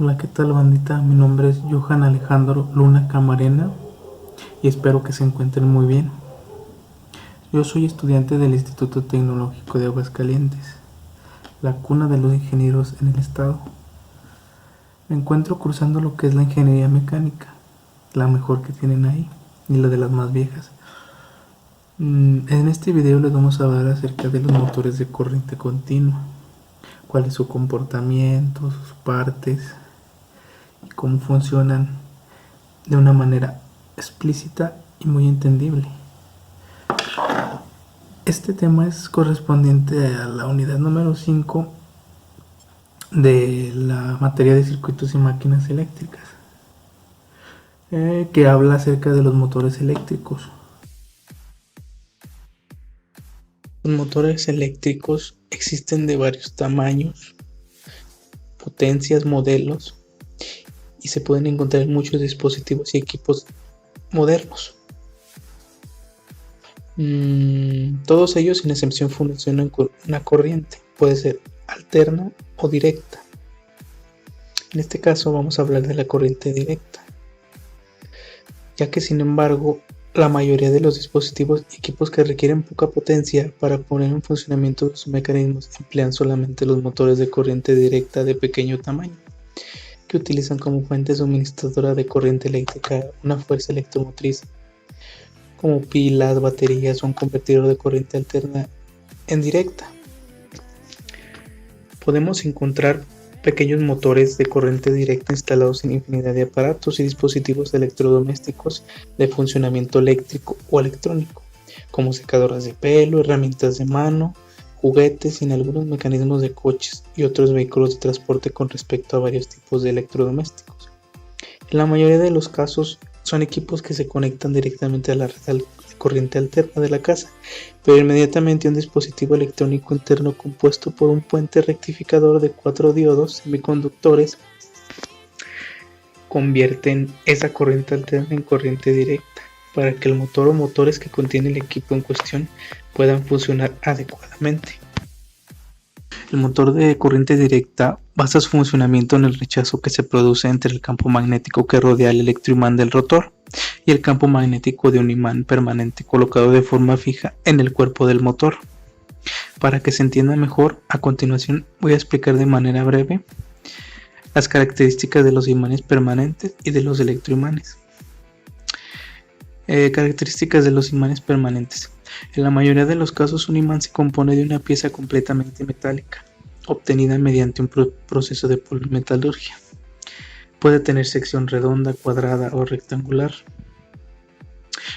Hola, ¿qué tal, bandita? Mi nombre es Johan Alejandro Luna Camarena y espero que se encuentren muy bien. Yo soy estudiante del Instituto Tecnológico de Aguascalientes, la cuna de los ingenieros en el estado. Me encuentro cursando lo que es la ingeniería mecánica, la mejor que tienen ahí y la de las más viejas. En este video les vamos a hablar acerca de los motores de corriente continua, cuál es su comportamiento, sus partes y cómo funcionan de una manera explícita y muy entendible. Este tema es correspondiente a la unidad número 5 de la materia de circuitos y máquinas eléctricas, que habla acerca de los motores eléctricos. Los motores eléctricos existen de varios tamaños, potencias, modelos, y se pueden encontrar en muchos dispositivos y equipos modernos. Todos ellos, sin excepción, funcionan con una corriente, puede ser alterna o directa. En este caso vamos a hablar de la corriente directa, ya que sin embargo la mayoría de los dispositivos y equipos que requieren poca potencia para poner en funcionamiento sus mecanismos emplean solamente los motores de corriente directa de pequeño tamaño, que utilizan como fuente suministradora de corriente eléctrica una fuerza electromotriz como pilas, baterías o un convertidor de corriente alterna en directa. Podemos encontrar pequeños motores de corriente directa instalados en infinidad de aparatos y dispositivos electrodomésticos de funcionamiento eléctrico o electrónico, como secadoras de pelo, herramientas de mano, juguetes y en algunos mecanismos de coches y otros vehículos de transporte con respecto a varios tipos de electrodomésticos. En la mayoría de los casos son equipos que se conectan directamente a la red de corriente alterna de la casa, pero inmediatamente un dispositivo electrónico interno compuesto por un puente rectificador de 4 diodos semiconductores convierten esa corriente alterna en corriente directa para que el motor o motores que contiene el equipo en cuestión puedan funcionar adecuadamente. El motor de corriente directa basa su funcionamiento en el rechazo que se produce entre el campo magnético que rodea el electroimán del rotor y el campo magnético de un imán permanente colocado de forma fija en el cuerpo del motor. Para que se entienda mejor, a continuación voy a explicar de manera breve las características de los imanes permanentes y de los electroimanes. Características de los imanes permanentes. En la mayoría de los casos, un imán se compone de una pieza completamente metálica, obtenida mediante un proceso de polimetalurgia. Puede tener sección redonda, cuadrada o rectangular.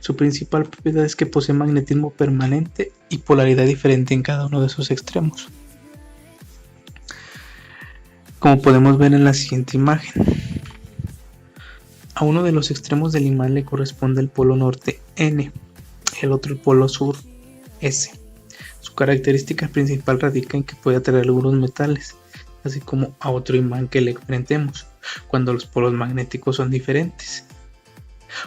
Su principal propiedad es que posee magnetismo permanente y polaridad diferente en cada uno de sus extremos, como podemos ver en la siguiente imagen. A uno de los extremos del imán le corresponde el polo norte N, el otro el polo sur S. Su característica principal radica en que puede atraer algunos metales, así como a otro imán que le enfrentemos, cuando los polos magnéticos son diferentes,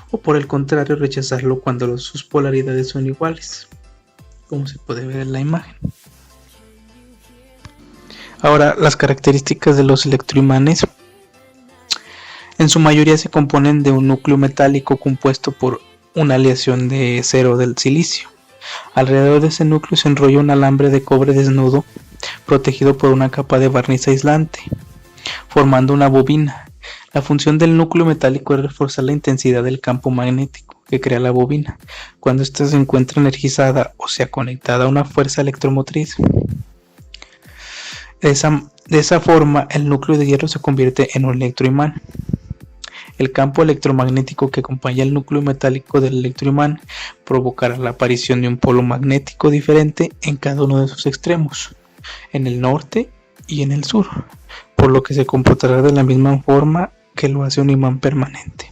o por el contrario rechazarlo cuando sus polaridades son iguales, como se puede ver en la imagen. Ahora, las características de los electroimanes. En su mayoría se componen de un núcleo metálico compuesto por una aleación de acero del silicio. Alrededor de ese núcleo se enrolla un alambre de cobre desnudo protegido por una capa de barniz aislante, formando una bobina. La función del núcleo metálico es reforzar la intensidad del campo magnético que crea la bobina cuando ésta se encuentra energizada o sea conectada a una fuerza electromotriz. De esa forma, el núcleo de hierro se convierte en un electroimán. El campo electromagnético que acompaña el núcleo metálico del electroimán provocará la aparición de un polo magnético diferente en cada uno de sus extremos, en el norte y en el sur, por lo que se comportará de la misma forma que lo hace un imán permanente.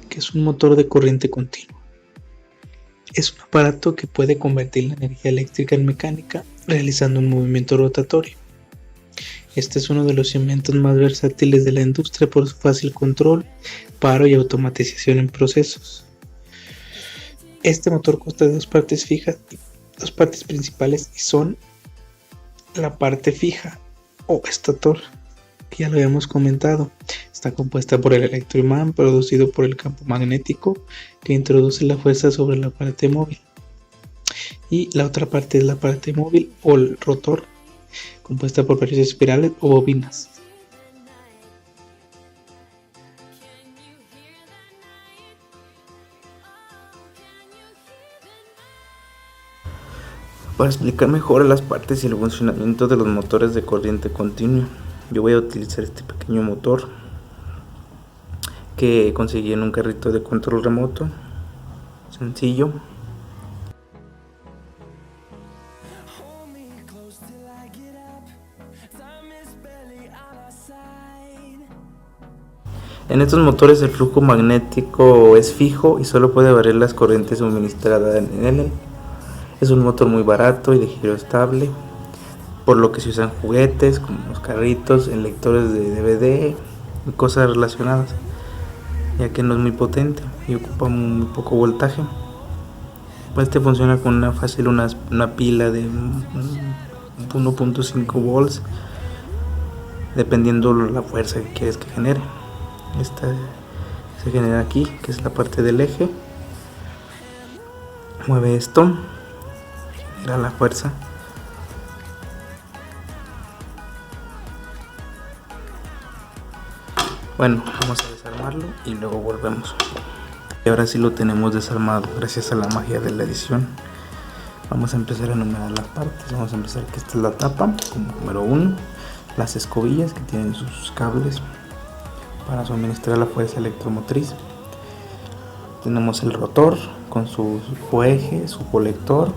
¿Qué es un motor de corriente continua? Es un aparato que puede convertir la energía eléctrica en mecánica realizando un movimiento rotatorio. Este es uno de los inventos más versátiles de la industria por su fácil control, paro y automatización en procesos. Este motor consta de dos partes fijas dos partes principales y son la parte fija o estator, que ya lo habíamos comentado. Está compuesta por el electroimán producido por el campo magnético que introduce la fuerza sobre la parte móvil. Y la otra parte es la parte móvil o el rotor, compuesta por varias espirales o bobinas. Para explicar mejor las partes y el funcionamiento de los motores de corriente continua, yo voy a utilizar este pequeño motor que conseguí en un carrito de control remoto, sencillo. En estos motores el flujo magnético es fijo y solo puede variar las corrientes suministradas en él. Es un motor muy barato y de giro estable, por lo que se usan juguetes como los carritos, en lectores de DVD y cosas relacionadas, ya que no es muy potente y ocupa muy poco voltaje. Pues este funciona con una pila de 1.5 volts, dependiendo la fuerza que quieres que genere. Esta se genera aquí, que es la parte del eje. Mueve esto, genera la fuerza. Bueno, vamos a desarmarlo y luego volvemos. Y ahora sí lo tenemos desarmado gracias a la magia de la edición. Vamos a empezar a enumerar las partes. Vamos a empezar que esta es la tapa como número 1, las escobillas que tienen sus cables para suministrar la fuerza electromotriz. Tenemos el rotor con su eje, su colector.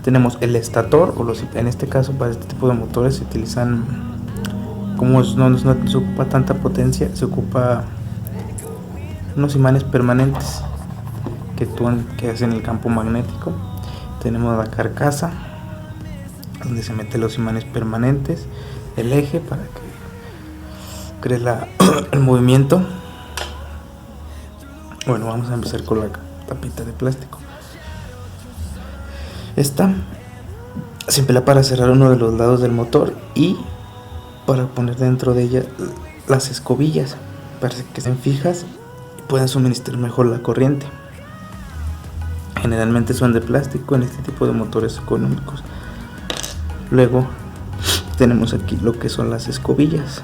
Tenemos el estator, en este caso para este tipo de motores se utilizan, como no se ocupa tanta potencia, se ocupa unos imanes permanentes que hacen el campo magnético. Tenemos la carcasa donde se meten los imanes permanentes, el eje para que cree el movimiento. Bueno, vamos a empezar con la tapita de plástico. Esta se emplea para cerrar uno de los lados del motor y para poner dentro de ella las escobillas para que estén fijas y puedan suministrar mejor la corriente. Generalmente son de plástico en este tipo de motores económicos. Luego tenemos aquí lo que son las escobillas.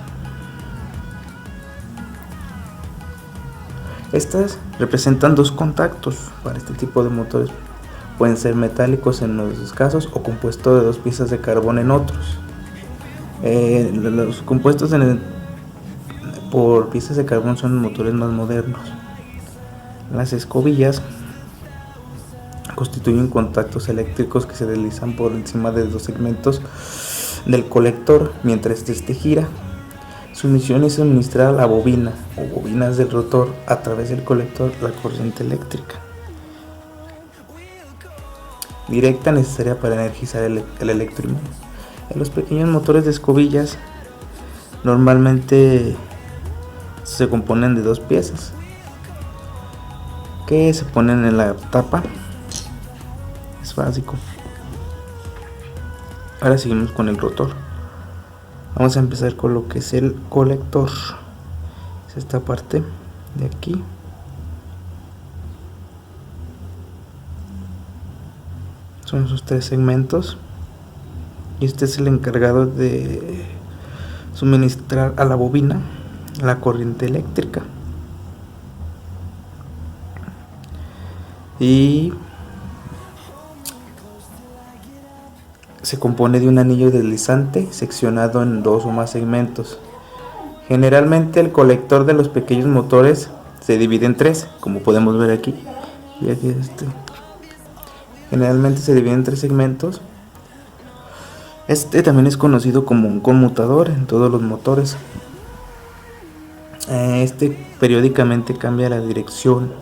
Estas representan dos contactos para este tipo de motores. Pueden ser metálicos en unos casos o compuestos de dos piezas de carbón en otros. Los compuestos por piezas de carbón son motores más modernos. Las escobillas constituyen contactos eléctricos que se deslizan por encima de dos segmentos del colector mientras este gira. Su misión es suministrar a la bobina o bobinas del rotor a través del colector la corriente eléctrica directa necesaria para energizar el electroimán. En los pequeños motores de escobillas normalmente se componen de dos piezas que se ponen en la tapa. Es básico. Ahora seguimos con el rotor. Vamos a empezar con lo que es el colector. Es esta parte de aquí. Son sus tres segmentos. Y este es el encargado de suministrar a la bobina la corriente eléctrica. Y se compone de un anillo deslizante seccionado en dos o más segmentos. Generalmente el colector de los pequeños motores se divide en tres, como podemos ver aquí. Y aquí generalmente se divide en tres segmentos. Este también es conocido como un conmutador en todos los motores. Este periódicamente cambia la dirección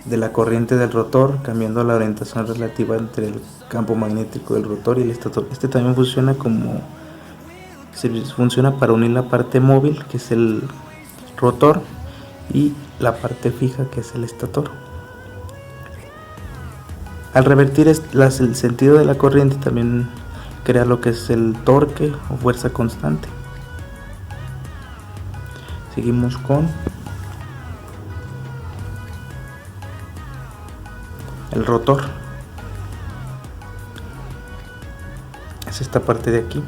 de la corriente del rotor, cambiando la orientación relativa entre el campo magnético del rotor y el estator. Este también funciona para unir la parte móvil, que es el rotor, y la parte fija, que es el estator. Al revertir el sentido de la corriente también crea lo que es el torque o fuerza constante. Seguimos con el rotor. Es esta parte de aquí.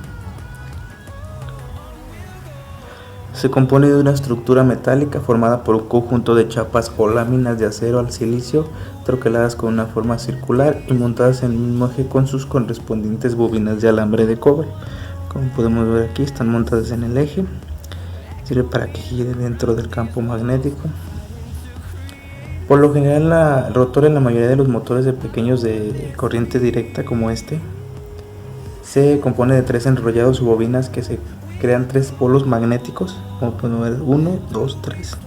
Se compone de una estructura metálica formada por un conjunto de chapas o láminas de acero al silicio troqueladas con una forma circular y montadas en el mismo eje con sus correspondientes bobinas de alambre de cobre. Como podemos ver aquí, están montadas en el eje. Sirve para que gire dentro del campo magnético. Por lo general, el rotor en la mayoría de los motores de pequeños de corriente directa como este se compone de 3 enrollados o bobinas que se crean 3 polos magnéticos, como podemos ver, 1, 2, 3.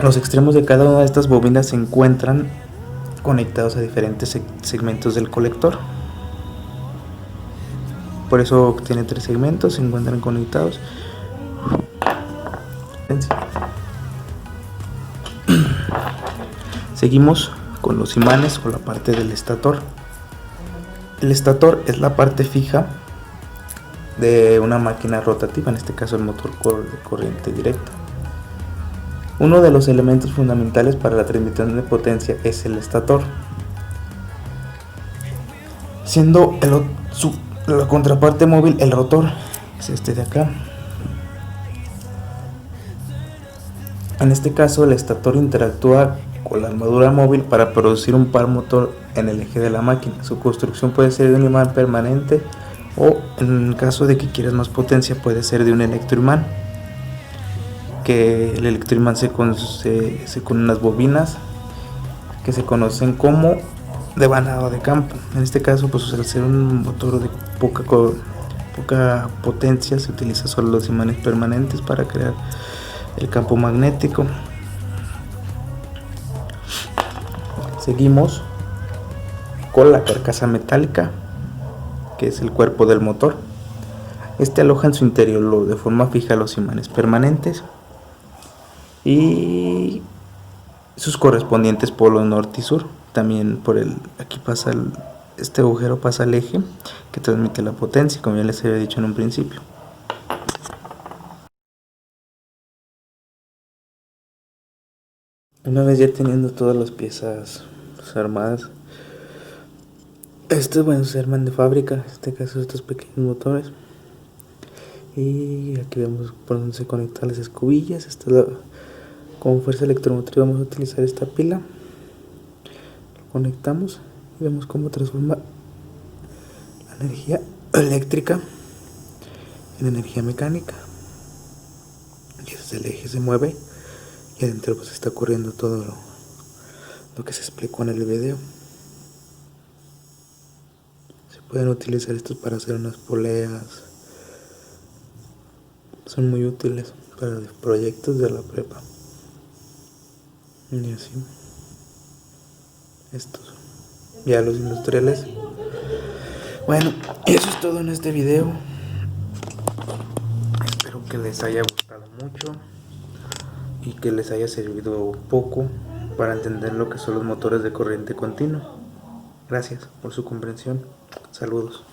Los extremos de cada una de estas bobinas se encuentran conectados a diferentes segmentos del colector. Por eso tiene 3 segmentos, se encuentran conectados. Seguimos con los imanes o la parte del estator. El estator es la parte fija de una máquina rotativa, en este caso el motor de corriente directa. Uno de los elementos fundamentales para la transmisión de potencia es el estator, siendo la contraparte móvil el rotor, es este de acá. En este caso el estator interactúa con la armadura móvil para producir un par motor en el eje de la máquina. Su construcción puede ser de un imán permanente o, en caso de que quieras más potencia, puede ser de un electroimán, que el electroimán se con unas bobinas que se conocen como devanado de campo. En este caso, pues al ser un motor de poca potencia, se utiliza solo los imanes permanentes para crear el campo magnético. Seguimos con la carcasa metálica, que es el cuerpo del motor. Este aloja en su interior de forma fija los imanes permanentes y sus correspondientes polos norte y sur. También aquí pasa este agujero pasa al eje que transmite la potencia, como ya les había dicho en un principio. Una vez ya teniendo todas las piezas armadas, se arman de fábrica, en este caso estos pequeños motores. Y aquí vemos por donde se conectan las escobillas. Como fuerza electromotriz vamos a utilizar esta pila. Lo conectamos y vemos cómo transforma la energía eléctrica en energía mecánica. Y ese es el eje, se mueve y adentro pues está ocurriendo todo lo que se explicó en el video. Se pueden utilizar estos para hacer unas poleas. Son muy útiles para proyectos de la prepa. Y así. Estos. Ya los industriales. Bueno, eso es todo en este video. Espero que les haya gustado mucho y que les haya servido un poco para entender lo que son los motores de corriente continua. Gracias por su comprensión. Saludos.